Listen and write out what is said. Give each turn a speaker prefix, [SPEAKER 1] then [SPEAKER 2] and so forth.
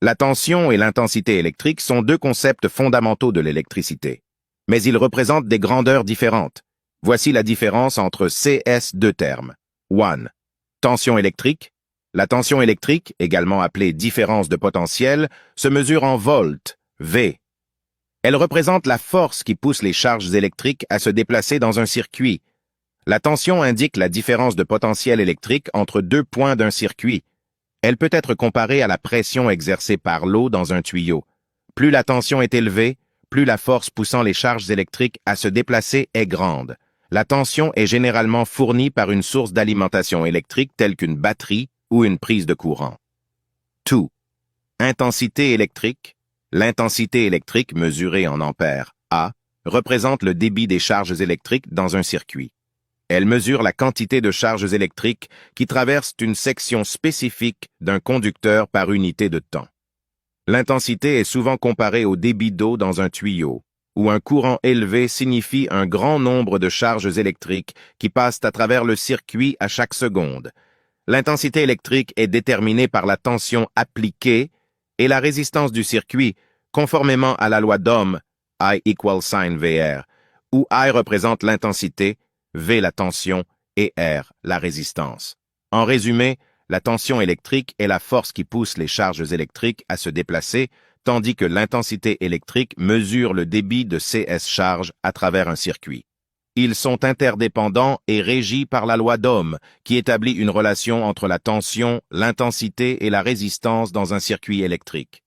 [SPEAKER 1] La tension et l'intensité électrique sont deux concepts fondamentaux de l'électricité, mais ils représentent des grandeurs différentes. Voici la différence entre ces deux termes. 1. Tension électrique. La tension électrique, également appelée différence de potentiel, se mesure en volts, V. Elle représente la force qui pousse les charges électriques à se déplacer dans un circuit. La tension indique la différence de potentiel électrique entre deux points d'un circuit. Elle peut être comparée à la pression exercée par l'eau dans un tuyau. Plus la tension est élevée, plus la force poussant les charges électriques à se déplacer est grande. La tension est généralement fournie par une source d'alimentation électrique telle qu'une batterie ou une prise de courant. 2. Intensité électrique. L'intensité électrique mesurée en ampères, A, représente le débit des charges électriques dans un circuit. Elle mesure la quantité de charges électriques qui traversent une section spécifique d'un conducteur par unité de temps. L'intensité est souvent comparée au débit d'eau dans un tuyau, où un courant élevé signifie un grand nombre de charges électriques qui passent à travers le circuit à chaque seconde. L'intensité électrique est déterminée par la tension appliquée et la résistance du circuit, conformément à la loi d'Ohm, I = sin VR, où I représente l'intensité, V la tension et R la résistance. En résumé, la tension électrique est la force qui pousse les charges électriques à se déplacer, tandis que l'intensité électrique mesure le débit de CS charges à travers un circuit. Ils sont interdépendants et régis par la loi d'Ohm, qui établit une relation entre la tension, l'intensité et la résistance dans un circuit électrique.